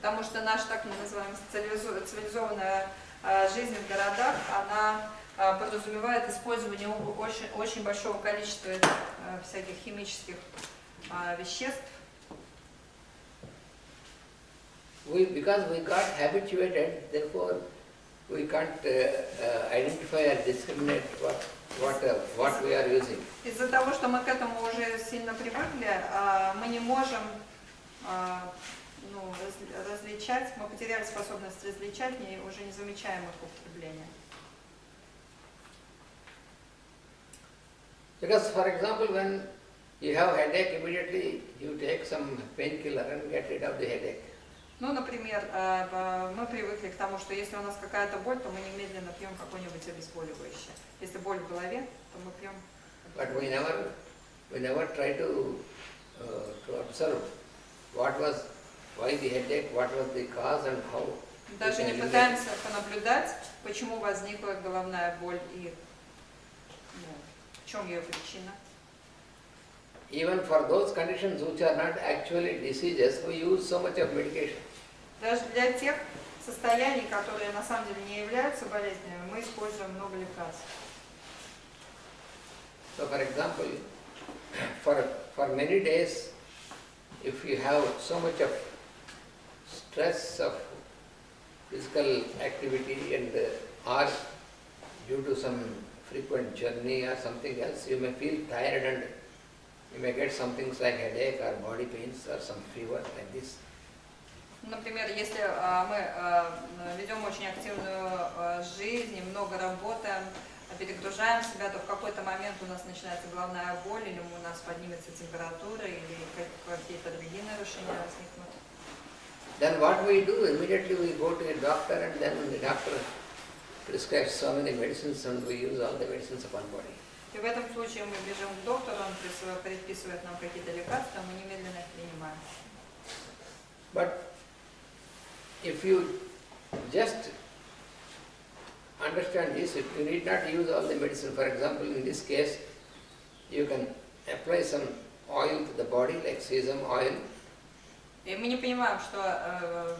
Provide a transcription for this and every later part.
Потому что наша так называемая цивилизованная жизнь в городах, она подразумевает использование очень большого количества всяких химических веществ. Because we got habituated, therefore we can't identify or discriminate what we are using. Из-за того, что мы к этому уже сильно привыкли, мы не можем различать, мы потеряли способность различать, и уже не замечаем их употребления. Because, for example, when you have headache, immediately you take some painkiller and get rid of the headache. Ну, например, мы привыкли к тому, что если у нас какая-то боль, то мы немедленно пьем какое-нибудь обезболивающее. Если боль в голове, то мы пьем. But we never try to observe why the headache, what was the cause and how. Даже не пытаемся понаблюдать, почему возникла головная боль и в чем ее причина. Even for those conditions which are not actually diseases, we use so much of medication. Даже для тех состояний, которые на самом деле не являются болезнями, мы используем много лекарств. So, for example, for many days, if you have so much of stress of physical activity and or due to some frequent journey or something else, you may feel tired and you may get some things like headache or body pains or some fever like this. Например, если мы ведем очень активную жизнь, и много работаем, перегружаем себя, то в какой-то момент у нас начинается головная боль, или у нас поднимется температура, или какие-то другие нарушения возникнут. Then what we do, immediately we go to a doctor and then the doctor prescribes so many medicines and we use all the medicines upon body. И в этом случае мы бежим к доктору, он предписывает нам какие-то лекарства, мы немедленно их принимаем. But if you just understand this, you need not use all the medicine. For example, in this case, you can apply some oil to the body, like sesame oil. И мы не понимаем, что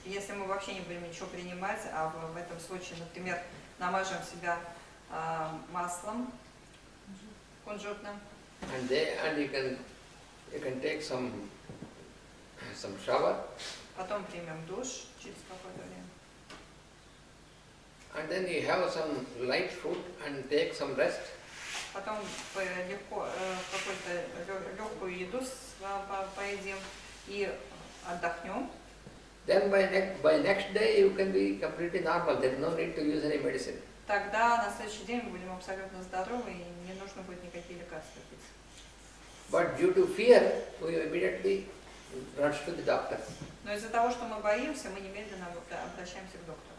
если мы вообще не будем ничего принимать, а в этом случае, например, намажем себя маслом кунжутным. And you can take some shower. Потом примем душ через какое-то время. And then you have some light food and take some rest. Потом какую-то легкую еду поедим и отдохнем. Then by next day you can be completely normal. There is no need to use any medicine. Тогда на следующий день мы будем абсолютно здоровы и не нужно будет никакие лекарства пить. But due to fear, we immediately rush to the doctor. Но из-за того, что мы боимся, мы немедленно обращаемся к доктору.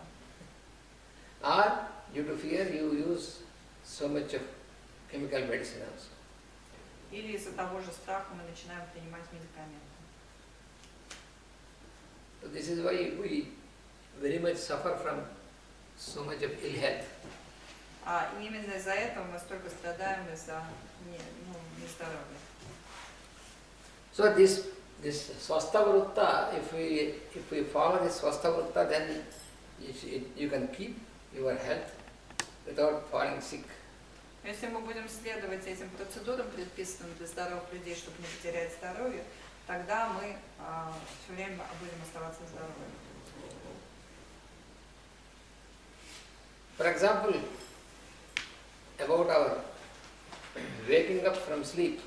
Or due to fear, you use so much of chemical medicine also. Или из-за того же страха мы начинаем принимать медикаменты. So this is why we very much suffer from so much of ill health. И именно из-за этого мы столько страдаем из-за нездоровья. So this swastha vrutta, if we follow this swastha vrutta, then you can keep your health without falling sick. Если мы будем следовать этим процедурам, предписанным для здоровых людей, чтобы не потерять здоровье, тогда мы все время будем оставаться здоровыми. For example, about our waking up from sleep.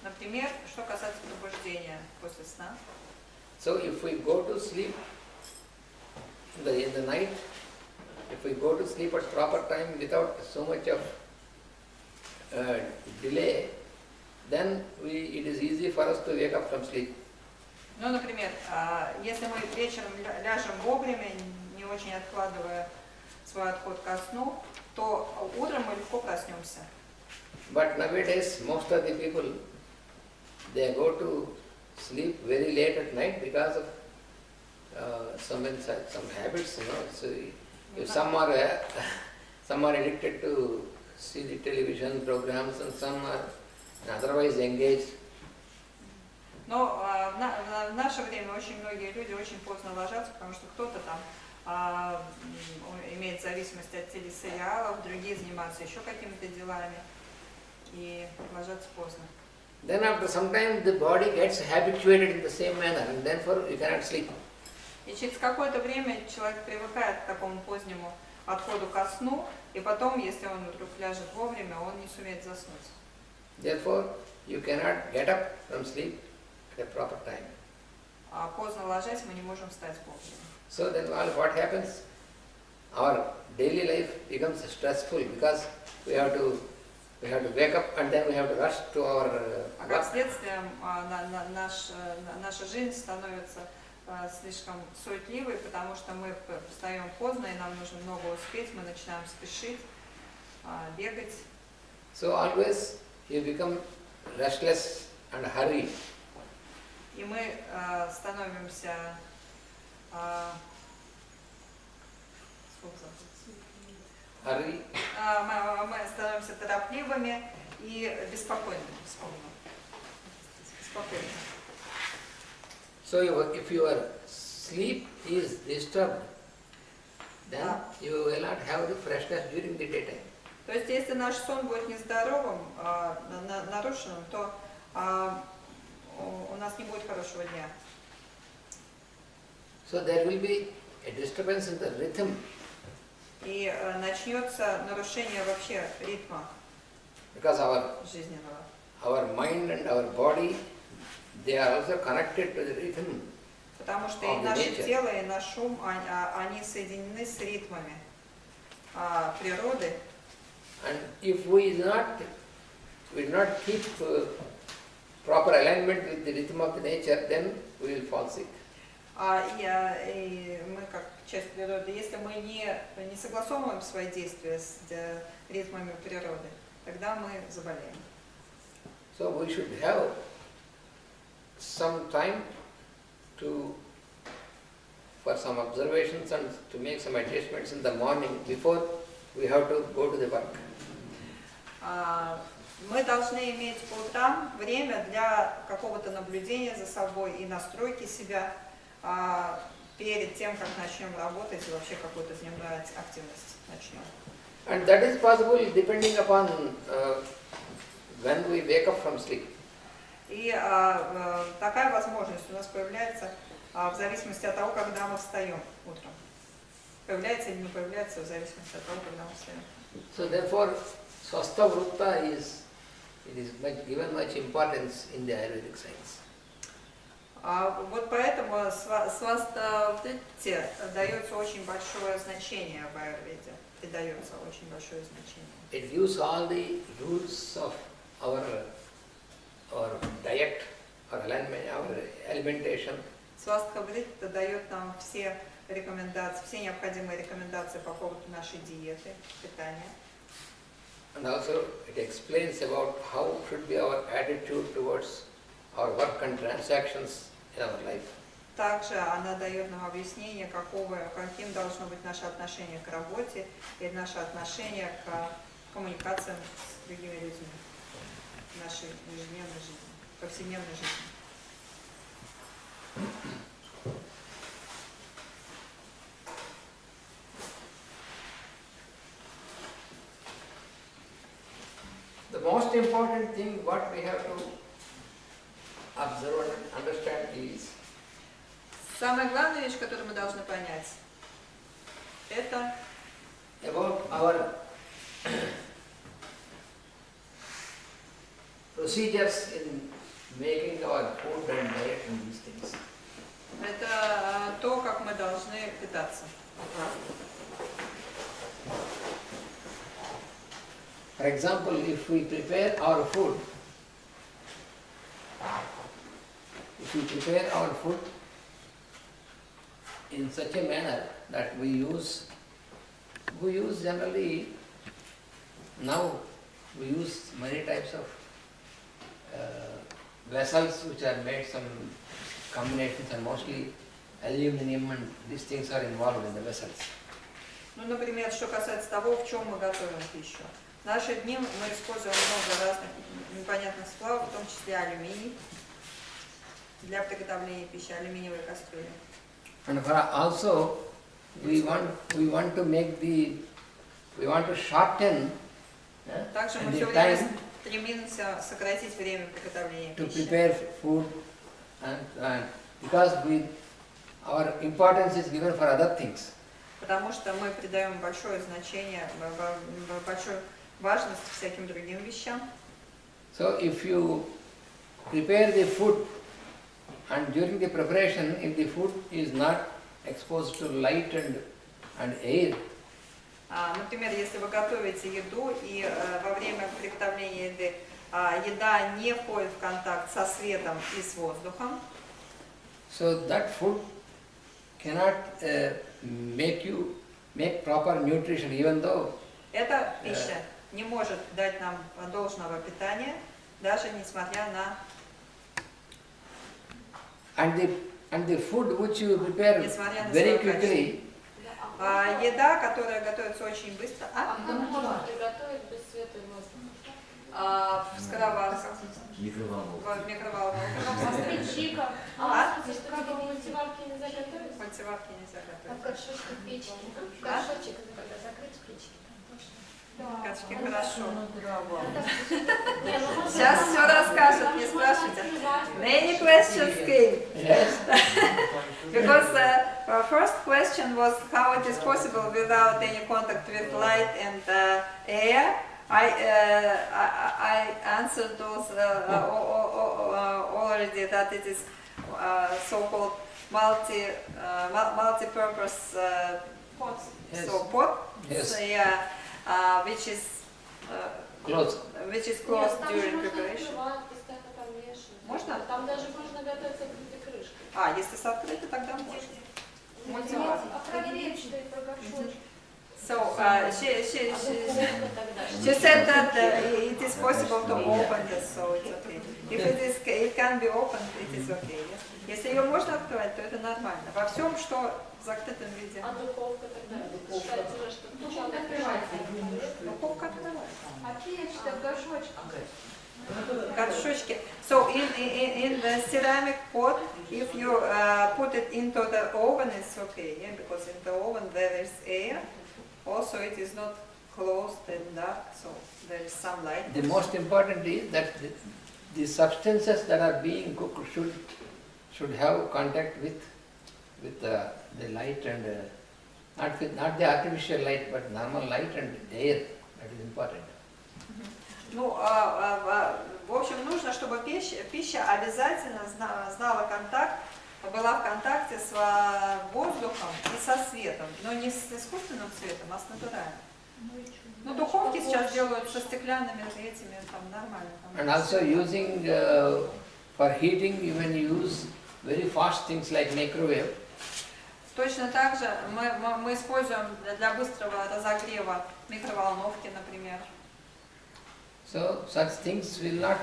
Например, что касается пробуждения после сна. So if we go to sleep in the night, if we go to sleep at proper time without so much of delay, then it is easy for us to wake up from sleep. Ну, например, если мы вечером ляжем вовремя, не очень откладывая свой отход ко сну, то утром мы легко проснемся. But nowadays, most of the people, they go to sleep very late at night because of some habits, you know. So if some are addicted to see the television programs and some are otherwise engaged. Но в наше время очень многие люди очень поздно ложатся, потому что кто-то там имеет зависимость от телесериалов, другие занимаются еще какими-то делами и ложатся поздно. Then after some time the body gets habituated in the same manner and therefore you cannot sleep. И через какое-то время человек привыкает к такому позднему отходу ко сну, и потом, если он вдруг ляжет вовремя, он не сумеет заснуть. Therefore you cannot get up from sleep at a proper time. А поздно ложась мы не можем встать вовремя. So then what happens? Our daily life becomes stressful because we have to wake up and then we have to rush to our А как work. следствие наша жизнь становится слишком суетливой, потому что мы встаем поздно и нам нужно много успеть, мы начинаем спешить, бегать. So always you become restless and hurry. И мы становимся Hurry. Мы становимся торопливыми и беспокойными. So if your sleep is disturbed, then you will not have the freshness during the daytime. То есть, если наш сон будет нездоровым, нарушенным, то у нас не будет хорошего дня. So there will be a disturbance in the rhythm. И начнется нарушение вообще ритма Because жизненного. our mind and our body, they are also connected to the rhythm. Потому что и наше тело, и наш ум, они соединены с ритмами природы. And if we will not keep proper alignment with the rhythm of the nature, then we will fall sick. И мы, как часть природы, если мы не согласовываем свои действия с ритмами природы, тогда мы заболеем. So we should have some time for some observations and to make some adjustments in the morning before we have to go to the work. Мы должны иметь по утрам время для какого-то наблюдения за собой и настройки себя перед тем, как начнем работать и вообще какую-то дневную активность начнем. And that is possible depending upon when we wake up from sleep. И такая возможность у нас появляется в зависимости от того, когда мы встаем утром. Появляется или не появляется в зависимости от того, когда мы встаем. So therefore, Swastha Vrutta is given much importance in the Ayurvedic science. Вот поэтому свастха-вритти дается очень большое значение в аюрведе. Придается очень большое значение. It gives all the rules of our diet, our alimentation. Свастха-вритти дает нам все рекомендации, все необходимые рекомендации по поводу нашей диеты, питания. And also it explains about how should be our attitude towards our work and transactions in our life. Также она дает нам объяснение, каким должно быть наше отношение к работе и наше отношение к коммуникациям с другими людьми в нашей ежедневной жизни, повседневной жизни. The most important thing what we have to observe and understand is Самая главная вещь, которую мы должны понять, это about our procedures in making our food and diet and these things. это то, как мы должны питаться. For example, if we prepare our food in such a manner that we use generally, now we use many types of vessels which are made some combinations, and mostly aluminum and these things are involved in the vessels. Ну, например, что касается того, в чем мы готовим пищу. В наши дни мы используем много разных непонятных сплавов, в том числе алюминий. для приготовления пищи, алюминиевые кастрюли. And for also we want to make we want to shorten Также мы the все время time стремимся сократить время приготовления to пищи. prepare food and because our importance is given for other things. Потому что мы придаем большое значение, большую важность всяким другим вещам. So if you prepare the food and during the preparation, if the food is not exposed to light and air, Например, если вы готовите еду и во время приготовления еды еда не входит в контакт со светом и с воздухом, so that food cannot make proper nutrition, even though эта пища не может дать нам должного питания, даже несмотря на... and the food which you prepare Несмотря на very свое quickly, еда, которая готовится очень быстро, Можно приготовить без света и воздуха. в скороварках, Микроволновка. в микроволновке, А с печика? А? Что типа мультиварки нельзя готовить? в мультиварке нельзя А в готовить. горшочке в печке? Горшочек когда закрыть в печке? Качки, хорошо. Не, ну можно- Сейчас все расскажут, не спрашивайте. Many questions came. yes, Because our first question was how it is possible without any contact with light and air. I answered those already that it is so-called multi-purpose Yes. so pot, Yes. so, yeah, which close. is Нет, closed там же during можно preparation. открывать, постоянно там вешать. Можно? Там даже можно готовить с открытой крышкой. Если с открытой, тогда можно. Мультиварка. А проверить, что и про горшочек. So she Духовка тогда. She said that it is possible to open this, so it's okay. If it can be opened, it is okay. Yes? Если ее можно открывать, то это нормально. Во всем, что в закрытом виде. А духовка тогда? Считается же, что духовка открывается. Духовка открывается. А печь-то в горшочке. Горшочки. So in the ceramic pot, if you put it into the oven, it's okay. Yeah? Because in the oven there is air. Also, it is not closed and dark, so there is some light. The most important is that the substances that are being cooked should have contact with the light and not the artificial light, but normal light and air. That is important. Ну, в общем, нужно, чтобы пища обязательно знала контакт, была в контакте с воздухом и со светом, но не с искусственным светом, а с натуральным. Ну, духовки сейчас делают со стеклянными этими, там нормально. Там And also using for heating, even use very fast things like microwave. Точно так же мы используем для быстрого разогрева микроволновки, например. So such things will not,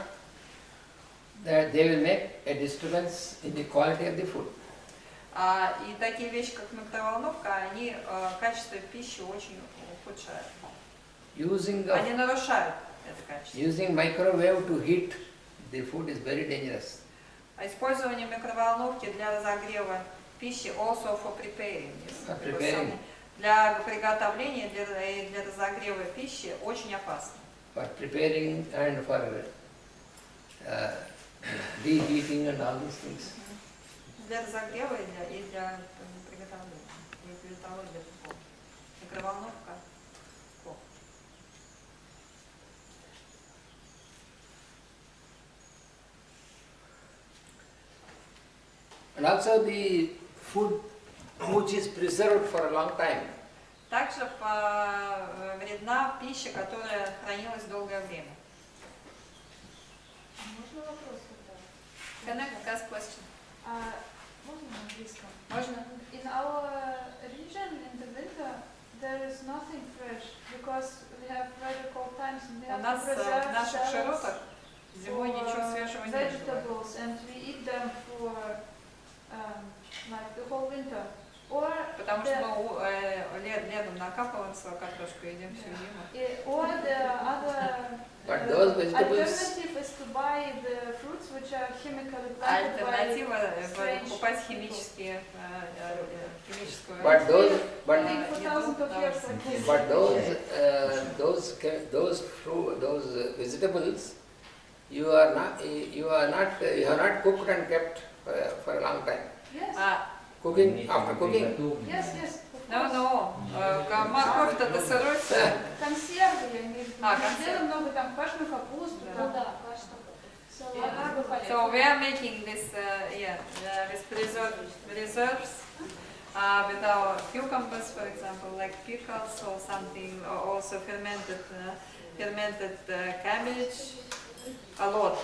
that they will make a disturbance in the quality of the food. И такие вещи, как микроволновка, они качество пищи очень ухудшают. Они нарушают это качество. Using microwave to heat the food is very dangerous. Использование микроволновки для разогрева пищи also for preparing. For preparing. Для приготовления, для разогрева пищи очень опасно. For preparing and for reheating and all these things. Для разогрева и для приготовления. И для того, для духовки. Микроволновка. плохо. And also the food which is preserved for a long time. Также вредна пища, которая хранилась долгое время. Можно вопрос тогда? Can I ask question? Можно на английском? Можно? In our region, in the winter, there is nothing fresh because we have very cold times and we У have нас to в preserve наших shells широтах зимой for ничего свежего не бывает. vegetables, and we eat them for like the whole winter. Or Потому the, что мы летом накапываем свою картошку и едим всю зиму. or the other But those vegetables, alternative is to buy the fruits which are chemically planted by Альтернатива strange покупать people. химическую but those, but Living for thousands of years like this. But those vegetables, you have not cooked and kept for a long time. Yes, Cooking, after cooking, yes, yes. of Ну, course. морковь-то ты сырой. Консервы, я имею в виду. А, Мы консервы. делаем много там квашеную капусту. Да. там. So, много полезного. So we are making this, with reserves with our cucumbers, for example, like pickles or something, or also fermented cabbage, a lot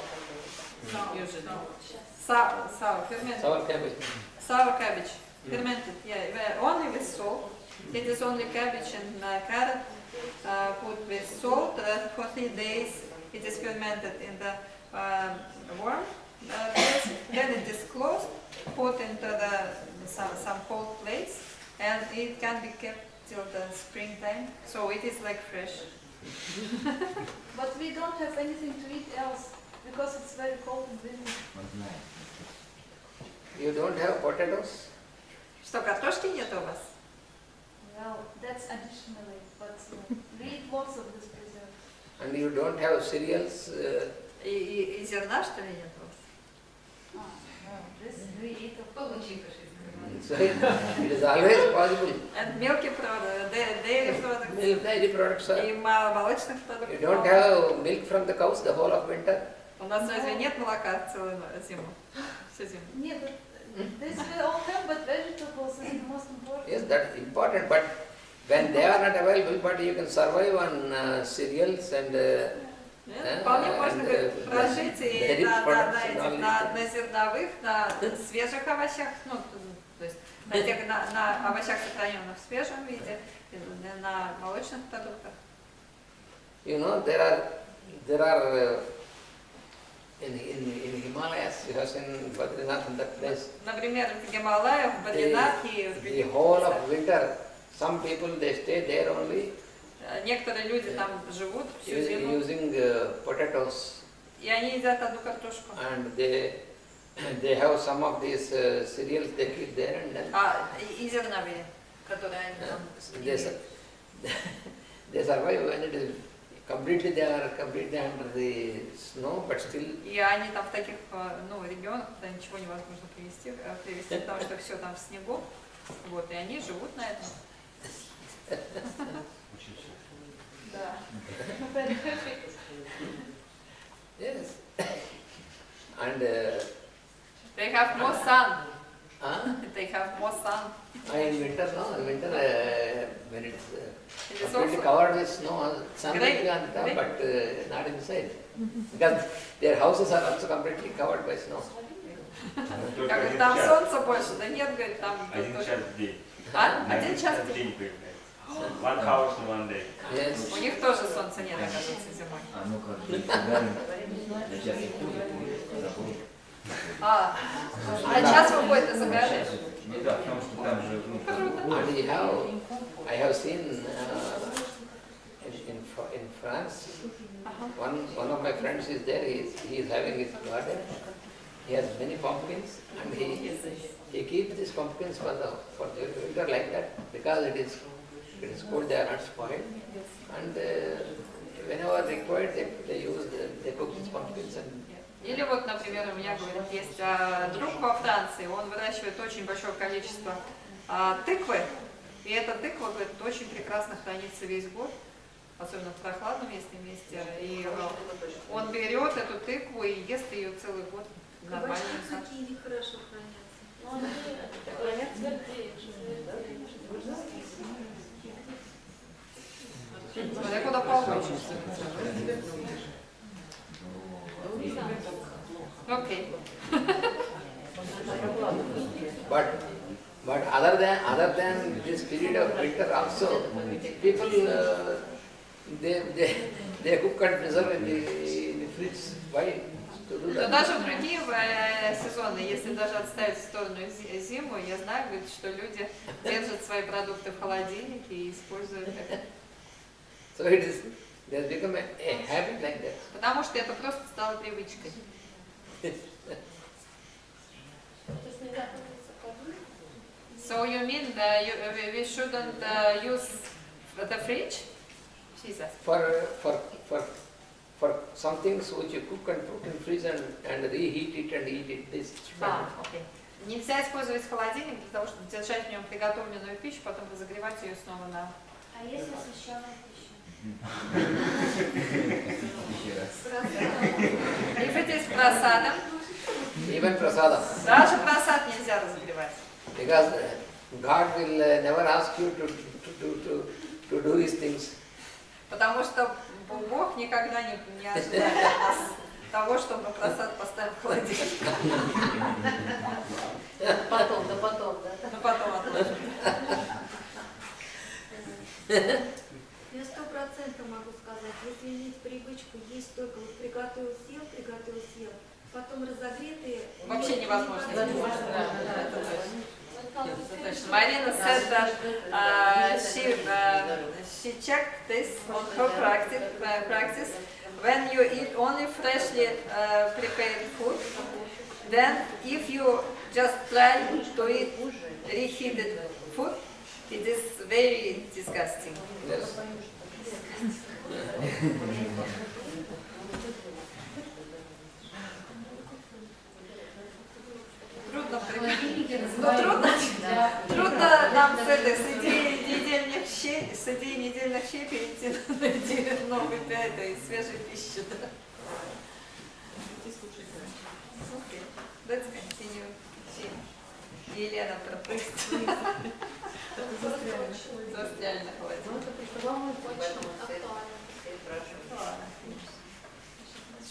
usually. Sour, fermented. sour cabbage. Sour cabbage, fermented, only with salt. It is only cabbage and carrot put with salt for 3 days. It is fermented in the warm place. Then it is closed, put into some cold place, and it can be kept till the springtime. So it is like fresh. But we don't have anything to eat else because it's very cold and windy. You don't have potatoes? Что, картошки нет у вас? Well, that's additionally, but we eat lots of this preserve. And you don't have cereals? И зерна, что ли, нет у вас? No, this we eat of course. So it is always possible. And milky products, dairy products, Milk, dairy products are. и молочных You продуктов. don't have milk from the cows the whole of winter? У нас разве нет молока целую зиму? Всю зиму. Yeah, but this we all have, but vegetables is the most important. Yes, that's important, but when they are not available, but you can survive on cereals and Вполне можно and, прожить и dairy products and all на зерновых, на свежих овощах, ну, то есть на овощах, сохраненных в свежем виде, на молочных продуктах. You know, there are in Himalayas, you have seen Badrinath in that place. Например, в Гималаях, в Бадринатхе, в The whole of winter, some people they stay there only некоторые люди там живут всю зиму, using potatoes, и они едят одну картошку. and they have some of these cereals they keep there, and then И зерновые, которые они там they they survive when it is completely under the snow, but still И они там в таких регионах, куда ничего невозможно привезти, потому что все там в снегу. Вот, и они живут на этом. Да. Very happy. yes, and They have more sun. huh? They have more sun. In winter, no, in winter when it's It is completely also covered with snow, sun will Great, be on top, great. but not inside. Because their houses are also completely covered by snow. как говорит, там солнца больше, да нет, говорит, там Один только- час в день. Один час в день. день появляется. One house in one day. Yes. У них тоже солнца нет, оказывается, зимой. А ну-ка, поговорим. Сейчас я забыл. А час выходит и загораешь. Ну да, потому что там же, ну, And I have seen in France, one of my friends is there, he is having his garden, he has many pumpkins, and he keeps these pumpkins for the winter like that, because it is cold, they are not spoiled, and whenever required, they cook these pumpkins and Или вот, например, у меня, говорит, есть друг во Франции, он выращивает очень большое количество тыквы, и эта тыква, говорит, очень прекрасно хранится весь год, особенно в прохладном месте, и он берет эту тыкву и ест ее целый год. Нормально. Какие нехорошо хранятся. Но они твердее. Смотря куда получится. Окей. But other than this period of winter also, people they cook and preserve in the fridge. Why? to do Но that. даже в другие сезоны, если даже отставить в сторону зиму, я знаю, говорит, что люди держат свои продукты в холодильнике и используют это. So it has become a habit like that. Потому что это просто стало привычкой. So you mean that we shouldn't use the fridge? Jesus. For some things which you cook and put in freeze and reheat it and eat it, this is bad. Окей. Нельзя использовать холодильник для того, чтобы держать в нем приготовленную пищу, потом разогревать ее снова на... А если освещенная пища? Еще раз. If it is просадом, Even prasadam. даже просад нельзя разогревать. Because God will never ask you to do his things. Потому что Бог никогда не ожидает от нас того, чтобы просад поставил в холодильник. Потом, да. Но потом отложим. Я 100% могу сказать, если иметь привычку есть только вот приготовил, съел, потом разогретые... Вообще невозможно. Это точно. Marina said that she checked this on her practice. When you eat only freshly prepared food, then if you just try to eat reheated food, it is very disgusting. Yes. Трудно трудно нам с идеи недельных щей перейти на идею новой этой свежей пищи. Да? Okay. Let's continue. Елена пропустит. Застряли на холодильнике.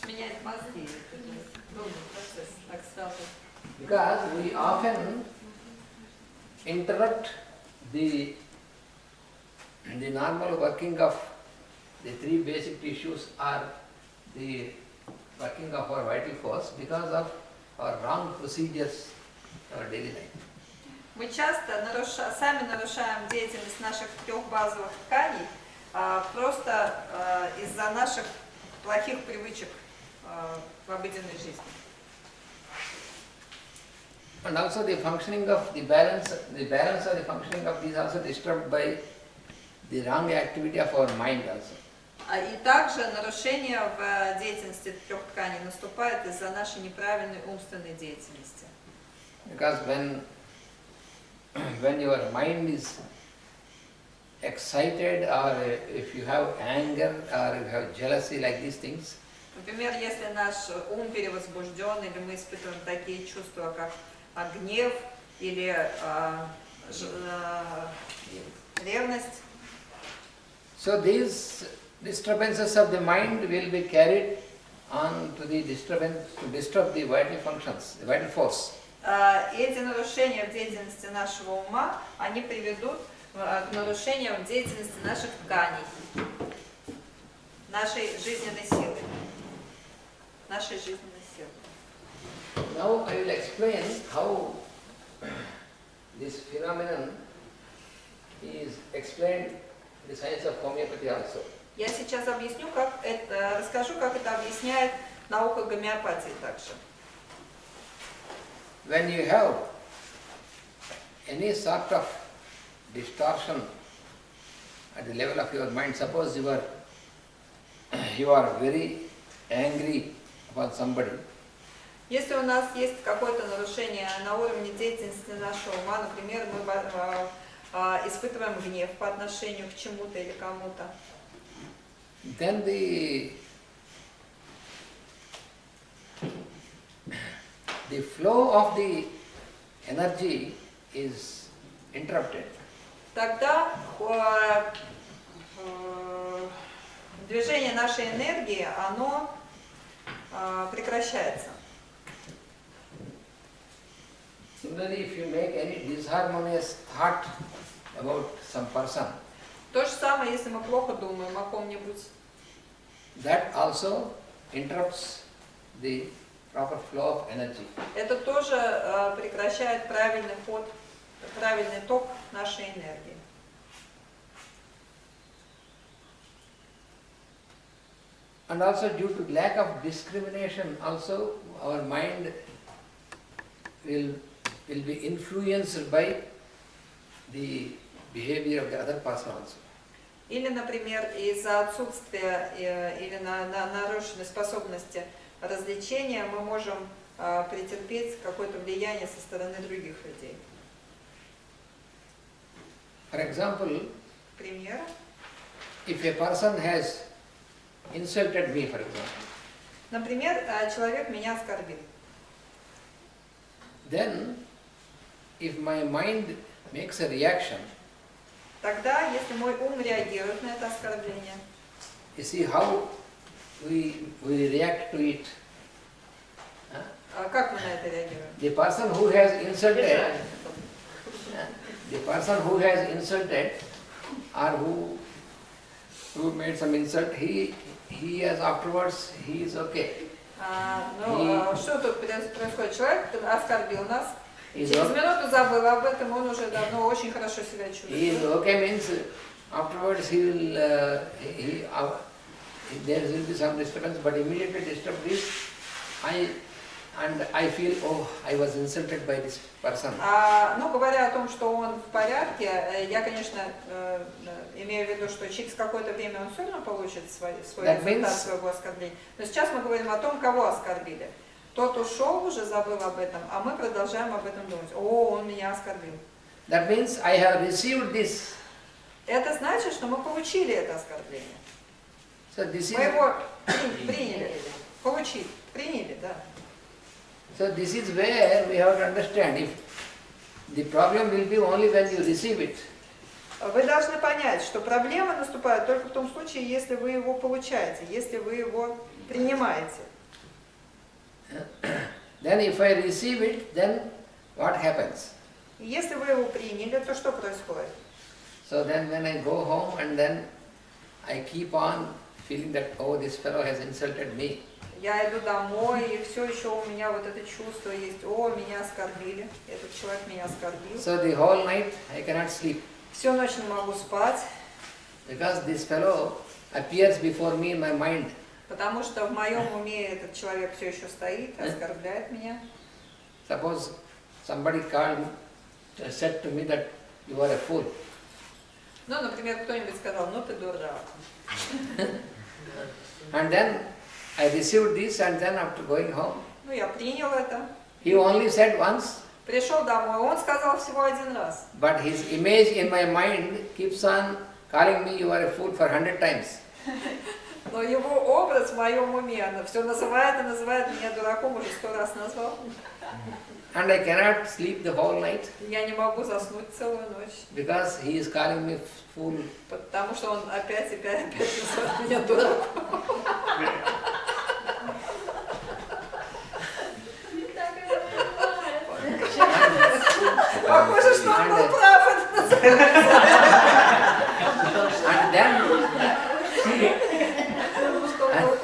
Меняет мозги. Долгий процесс. Так сразу. Because we often interrupt the normal working of the three basic tissues or the working of our vital force because of our wrong procedures in our daily life. Мы часто сами нарушаем деятельность наших трех базовых тканей просто из-за наших плохих привычек в обыденной жизни. And also the functioning of the balance or the functioning of these also disturbed by the wrong activity of our mind also. И также нарушение в деятельности трех тканей наступает из-за нашей неправильной умственной деятельности. Because when your mind is excited or if you have anger or you have jealousy like these things, Например, если наш ум перевозбужден, или мы испытываем такие чувства, как гнев или ревность, so these disturbances of the mind will be carried on to the disturbance to disturb the vital functions, the vital force. эти нарушения в деятельности нашего ума, они приведут к нарушениям в деятельности наших тканей, нашей жизненной силы. Now I will explain how this phenomenon is explained in the science of homeopathy also. Я сейчас объясню, расскажу, как это объясняет наука гомеопатии также. When you have any sort of distortion at the level of your mind, suppose you are very angry upon somebody, Если у нас есть какое-то нарушение на уровне деятельности нашего ума, например, мы испытываем гнев по отношению к чему-то или кому-то, then the flow of the energy is interrupted. тогда движение нашей энергии, оно прекращается. Similarly, if you make any disharmonious thought about some person, То же самое, если мы плохо думаем о ком-нибудь, that also interrupts the proper flow of energy. Это тоже прекращает правильный ход, правильный ток нашей энергии. And also due to lack of discrimination, also our mind will be influenced by the behavior of the other person also. Или, например, из-за отсутствия или нарушенной способности развлечения мы можем претерпеть какое-то влияние со стороны других людей. For example, Пример. if a person has insulted me, for example, Например, человек меня оскорбил. then if my mind makes a reaction, Тогда, если мой ум реагирует на это оскорбление, you see how we react to it. как мы на это реагируем? The person who has insulted, the person who has insulted or who made some insult, he has afterwards, he is okay. Что тут происходит? Человек оскорбил нас, He is через okay. минуту забыл об этом, он уже давно очень хорошо себя He is чувствует. okay means afterwards he will, there will be some disturbance, but immediately disturbed is, I feel, oh, I was insulted by this person. Ну, говоря о том, что он в порядке, я, конечно, имею в виду, что через какое-то время он все равно получит свой That результат means- своего оскорбления. Но сейчас мы говорим о том, кого оскорбили. Тот ушел уже, забыл об этом, а мы продолжаем об этом думать. О, он меня оскорбил. That means I have received this. Это значит, что мы получили это оскорбление. So this Мы is, его приняли. Получили. Приняли, да. so this is where we have to understand. If the problem will be only when you receive it. Вы должны понять, что проблемы наступают только в том случае, если вы его получаете, если вы его принимаете. Then if I receive it, then what happens? И если вы его приняли, то что происходит? So then when I go home and then I keep on feeling that, oh, this fellow has insulted me. Я иду домой, и все еще у меня вот это чувство есть, о, меня оскорбили, этот человек меня оскорбил. So the whole night I cannot sleep Всю ночь не могу спать, because this fellow appears before me in my mind. потому что в моем уме этот человек все еще стоит, оскорбляет меня. Suppose somebody said to me that you are a fool. Ну, например, кто-нибудь сказал, ну ты дурак. And then I received this and then after going home, Ну, я принял это, he only said once, пришел домой, он сказал всего один раз. but his image in my mind keeps on calling me you are a fool for 100 times. Но его образ в моем уме, она все называет и называет меня дураком, уже 100 раз назвал. And I cannot sleep the whole night Я не могу заснуть целую ночь, because he is calling me fool. потому что он опять называет меня дураком. Так это бывает. Похоже, что он был прав. Это называется. And then, Что он был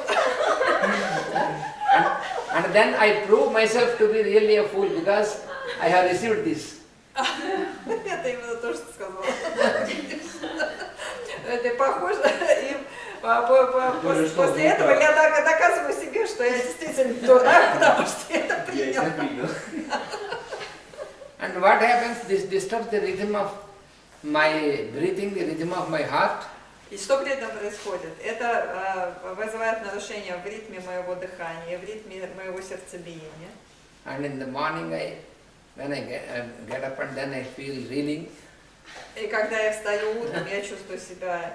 and then I prove myself to be really a fool because I have received this. Это именно то, что сказал. Это похоже. И после этого я доказываю себе, что я действительно дурак, потому что я это принял. And what happens? This disturbs the rhythm of my breathing, the rhythm of my heart. И что при этом происходит? Это вызывает нарушение в ритме моего дыхания, в ритме моего сердцебиения. And in the morning, when I get up and then I feel reeling. И когда я встаю утром, я чувствую себя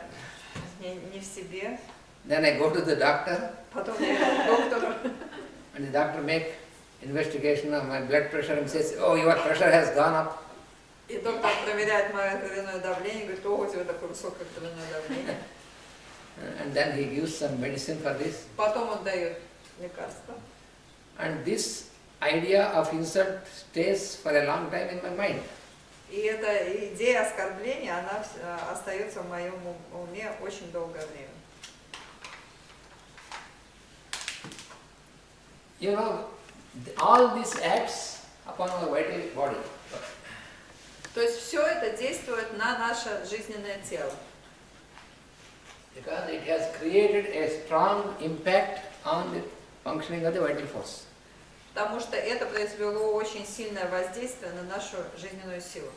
не в себе. Then I go to the doctor Потом я иду к доктору, and the doctor make investigation of my blood pressure and says, oh, your pressure has gone up. и доктор проверяет мое кровяное давление, говорит, о, у тебя такое высокое кровяное давление. And then he gives some medicine for this. Потом он дает лекарство. And this idea of insult stays for a long time in my mind. И эта идея оскорбления, она остается в моем уме очень долгое время. You know, All this acts upon our vital body. То есть все это действует на наше жизненное тело. Because it has created a strong impact on the functioning of the vital force. Потому что это произвело очень сильное воздействие на нашу жизненную силу.